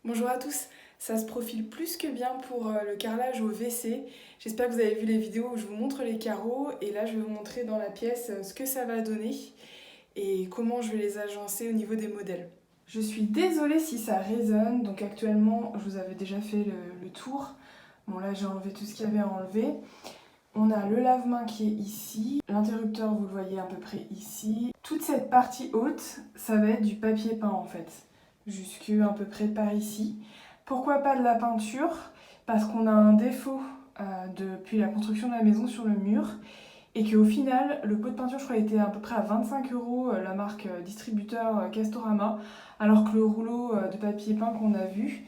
Bonjour à tous, ça se profile plus que bien pour le carrelage au WC. J'espère que vous avez vu les vidéos où je vous montre les carreaux et là je vais vous montrer dans la pièce ce que ça va donner et comment je vais les agencer au niveau des modèles. Je suis désolée si ça résonne, donc actuellement je vous avais déjà fait le tour. Bon là j'ai enlevé tout ce qu'il y avait à enlever. On a le lave-main qui est ici, l'interrupteur vous le voyez à peu près ici. Toute cette partie haute, ça va être du papier peint en fait, jusque à peu près par ici. Pourquoi pas de la peinture? Parce qu'on a un défaut depuis la construction de la maison sur le mur et qu'au final, le pot de peinture, je crois, était à peu près à 25 euros, la marque distributeur Castorama, alors que le rouleau de papier peint qu'on a vu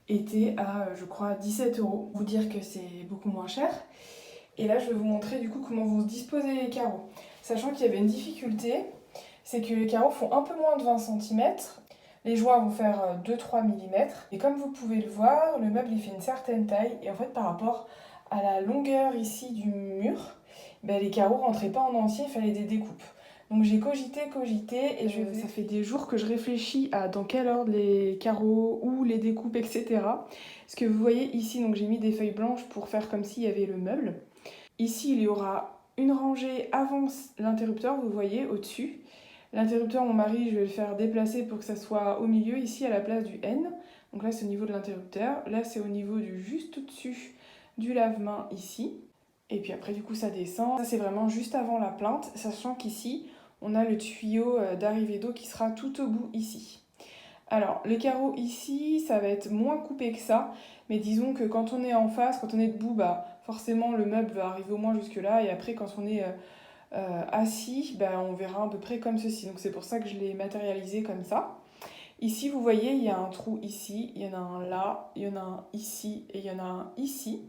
était à, je crois, 17 euros. Vous dire que c'est beaucoup moins cher. Et là, je vais vous montrer du coup comment vont se disposer les carreaux. Sachant qu'il y avait une difficulté, c'est que les carreaux font un peu moins de 20 cm. Les joints vont faire 2-3 mm. Et comme vous pouvez le voir, le meuble il fait une certaine taille. Et en fait, par rapport à la longueur ici du mur, les carreaux rentraient pas en entier, il fallait des découpes. Donc j'ai cogité, et ça fait des jours que je réfléchis à dans quel ordre les carreaux ou les découpes, etc. Ce que vous voyez ici, donc j'ai mis des feuilles blanches pour faire comme s'il y avait le meuble. Ici, il y aura une rangée avant l'interrupteur, vous voyez, au-dessus. L'interrupteur, mon mari, je vais le faire déplacer pour que ça soit au milieu, ici, à la place du N. Donc là, c'est au niveau de l'interrupteur. Là, c'est au niveau du juste au-dessus du lave-main, ici. Et puis après, du coup, ça descend. Ça, c'est vraiment juste avant la plinthe, sachant qu'ici, on a le tuyau d'arrivée d'eau qui sera tout au bout, ici. Alors, les carreaux ici, ça va être moins coupé que ça, mais disons que quand on est en face, quand on est debout, forcément le meuble va arriver au moins jusque là, et après quand on est assis, on verra à peu près comme ceci. Donc c'est pour ça que je l'ai matérialisé comme ça. Ici, vous voyez, il y a un trou ici, il y en a un là, il y en a un ici, et il y en a un ici.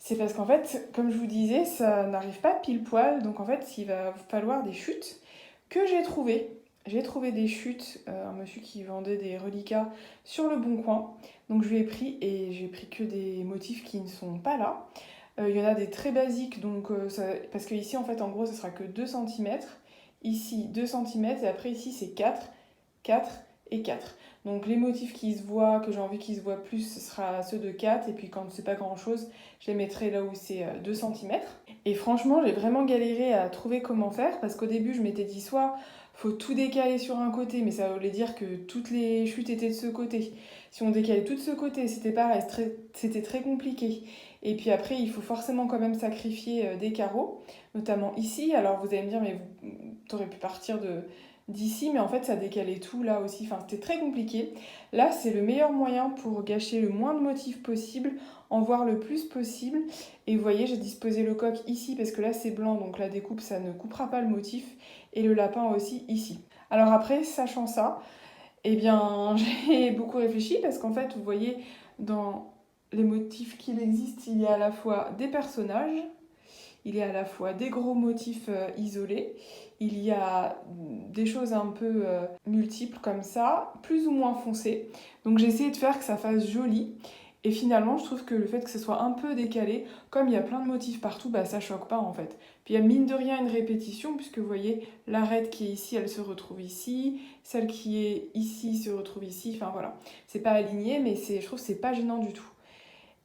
C'est parce qu'en fait, comme je vous disais, ça n'arrive pas pile poil, donc en fait, il va falloir des chutes que j'ai trouvées. J'ai trouvé des chutes, un monsieur qui vendait des reliquats sur le Bon Coin. Donc je lui ai pris et j'ai pris que des motifs qui ne sont pas là. Il y en a des très basiques, parce que ici en fait en gros ce sera que 2 cm. Ici 2 cm et après ici c'est 4, 4 et 4. Donc les motifs qui se voient, que j'ai envie qu'ils se voient plus, ce sera ceux de 4. Et puis quand c'est pas grand chose, je les mettrai là où c'est 2 cm. Et franchement, j'ai vraiment galéré à trouver comment faire parce qu'au début, je m'étais dit soit faut tout décaler sur un côté, mais ça voulait dire que toutes les chutes étaient de ce côté. Si on décalait tout de ce côté, c'était pareil, c'était très compliqué. Et puis après, il faut forcément quand même sacrifier des carreaux, notamment ici. Alors vous allez me dire, mais t'aurais pu partir d'ici, mais en fait ça décalait tout là aussi, enfin c'était très compliqué. Là c'est le meilleur moyen pour gâcher le moins de motifs possible, en voir le plus possible. Et vous voyez, j'ai disposé le coq ici parce que là c'est blanc, donc la découpe ça ne coupera pas le motif, et le lapin aussi ici. Alors après, sachant ça, eh bien j'ai beaucoup réfléchi parce qu'en fait vous voyez dans les motifs qu'il existe, il y a à la fois des personnages, il y a à la fois des gros motifs isolés, il y a des choses un peu multiples comme ça, plus ou moins foncées. Donc j'ai essayé de faire que ça fasse joli. Et finalement, je trouve que le fait que ce soit un peu décalé, comme il y a plein de motifs partout, ça choque pas en fait. Puis il y a mine de rien une répétition, puisque vous voyez, l'arête qui est ici, elle se retrouve ici, celle qui est ici se retrouve ici, enfin voilà. C'est pas aligné, mais je trouve que c'est pas gênant du tout.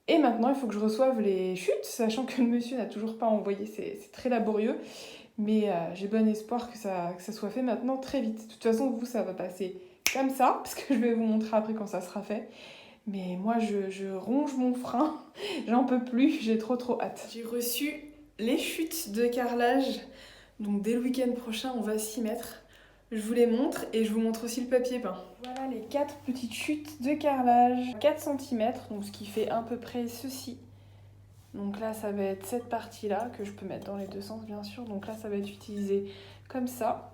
Et maintenant, il faut que je reçoive les chutes, sachant que le monsieur n'a toujours pas envoyé, c'est très laborieux. Mais j'ai bon espoir que ça soit fait maintenant très vite. De toute façon, vous, ça va passer comme ça, parce que je vais vous montrer après quand ça sera fait. Mais moi, je ronge mon frein, j'en peux plus, j'ai trop hâte. J'ai reçu les chutes de carrelage, donc dès le week-end prochain, on va s'y mettre. Je vous les montre et je vous montre aussi le papier peint. Voilà les 4 petites chutes de carrelage, 4 cm, donc ce qui fait à peu près ceci. Donc là, ça va être cette partie-là, que je peux mettre dans les deux sens, bien sûr. Donc là, ça va être utilisé comme ça.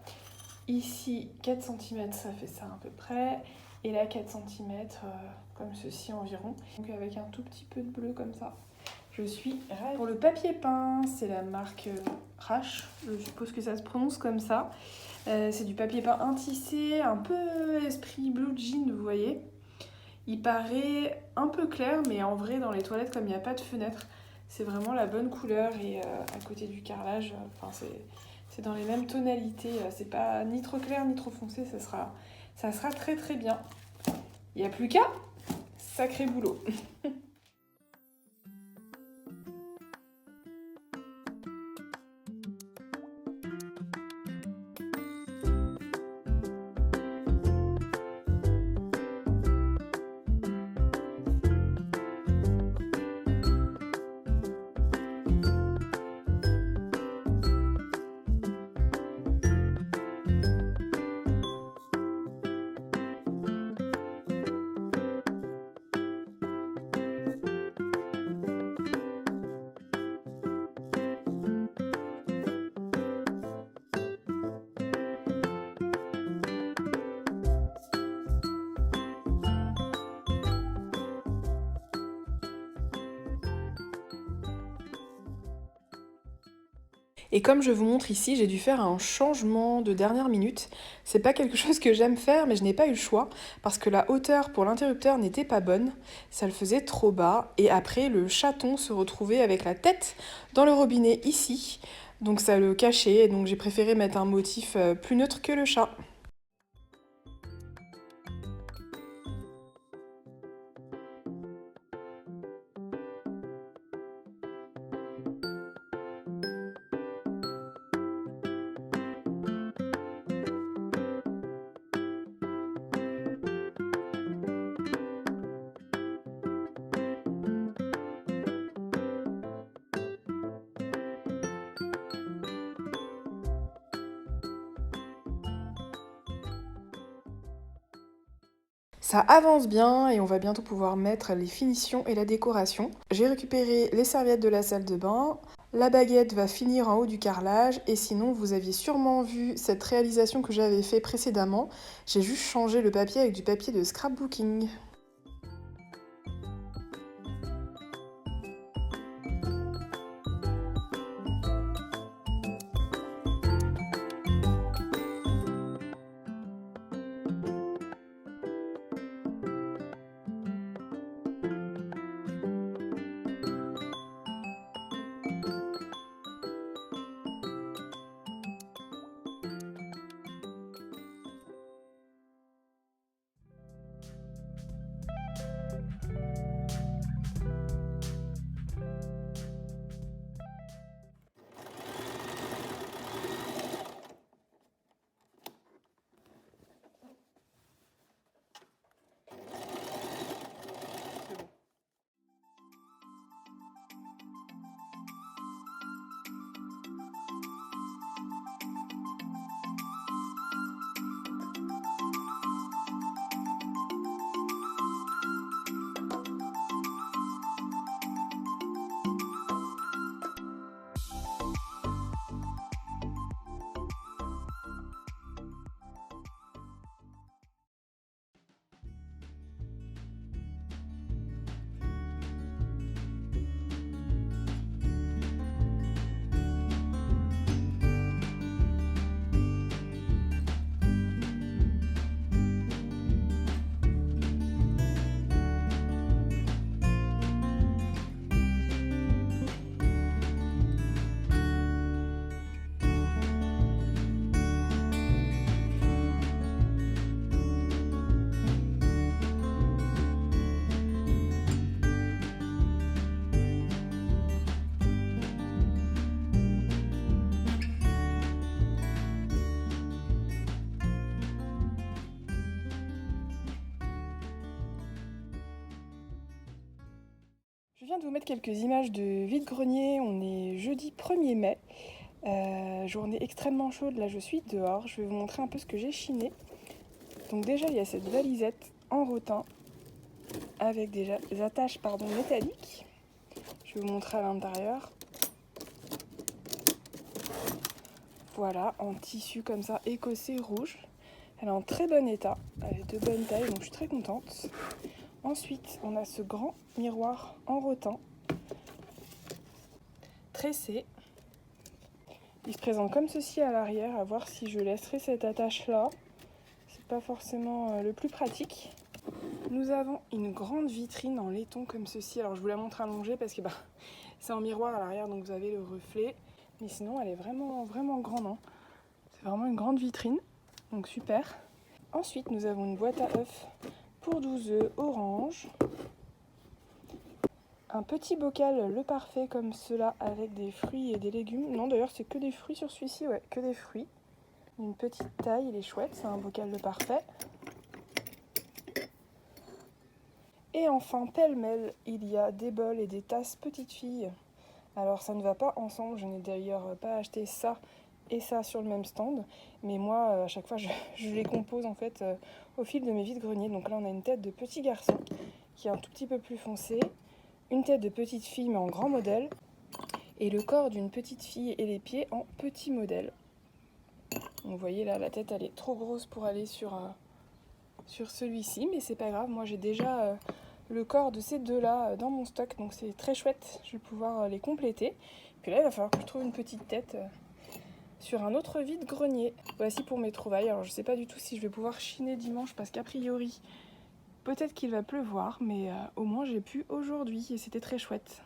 Ici, 4 cm, ça fait ça à peu près. Et là, 4 cm, comme ceci environ. Donc avec un tout petit peu de bleu comme ça. Je suis ravie. Pour le papier peint, c'est la marque Rash. Je suppose que ça se prononce comme ça. C'est du papier peint intissé, un peu esprit blue jean, vous voyez. Il paraît un peu clair, mais en vrai, dans les toilettes, comme il n'y a pas de fenêtre, c'est vraiment la bonne couleur. Et à côté du carrelage, c'est dans les mêmes tonalités. C'est pas ni trop clair ni trop foncé, ça sera très bien. Il n'y a plus qu'à. Sacré boulot. Et comme je vous montre ici, j'ai dû faire un changement de dernière minute. C'est pas quelque chose que j'aime faire, mais je n'ai pas eu le choix parce que la hauteur pour l'interrupteur n'était pas bonne. Ça le faisait trop bas. Et après, le chaton se retrouvait avec la tête dans le robinet ici. Donc ça le cachait. Et donc j'ai préféré mettre un motif plus neutre que le chat. Ça avance bien et on va bientôt pouvoir mettre les finitions et la décoration. J'ai récupéré les serviettes de la salle de bain. La baguette va finir en haut du carrelage et sinon vous aviez sûrement vu cette réalisation que j'avais fait précédemment. J'ai juste changé le papier avec du papier de scrapbooking. Je viens de vous mettre quelques images de vide-grenier, on est jeudi 1er mai, journée extrêmement chaude, là je suis dehors, je vais vous montrer un peu ce que j'ai chiné. Donc déjà il y a cette valisette en rotin avec des attaches métalliques, je vais vous montrer à l'intérieur. Voilà, en tissu comme ça, écossais rouge, elle est en très bon état, elle est de bonne taille donc je suis très contente. Ensuite, on a ce grand miroir en rotin, tressé. Il se présente comme ceci à l'arrière, à voir si je laisserai cette attache-là. C'est pas forcément le plus pratique. Nous avons une grande vitrine en laiton comme ceci. Alors je vous la montre allongée parce que c'est en miroir à l'arrière, donc vous avez le reflet. Mais sinon, elle est vraiment, vraiment grande. Hein. C'est vraiment une grande vitrine, donc super. Ensuite, nous avons une boîte à œufs pour 12 œufs orange. un petit bocal le parfait comme cela avec des fruits et des légumes. Non d'ailleurs c'est que des fruits sur celui-ci, ouais, que des fruits. Une petite taille, il est chouette, c'est un bocal le parfait. Et enfin, pêle-mêle, il y a des bols et des tasses petites filles. Alors ça ne va pas ensemble, je n'ai d'ailleurs pas acheté ça et ça sur le même stand. Mais moi, à chaque fois, je les compose en fait au fil de mes vides-greniers. Donc là, on a une tête de petit garçon qui est un tout petit peu plus foncé, une tête de petite fille mais en grand modèle, et le corps d'une petite fille et les pieds en petit modèle. Donc vous voyez là, la tête elle est trop grosse pour aller sur celui-ci, mais c'est pas grave, moi j'ai déjà le corps de ces deux-là dans mon stock, donc c'est très chouette, je vais pouvoir les compléter. Puis là, il va falloir que je trouve une petite tête sur un autre vide-grenier. Voici pour mes trouvailles. Alors je sais pas du tout si je vais pouvoir chiner dimanche, parce qu'a priori, peut-être qu'il va pleuvoir, mais au moins j'ai pu aujourd'hui, et c'était très chouette.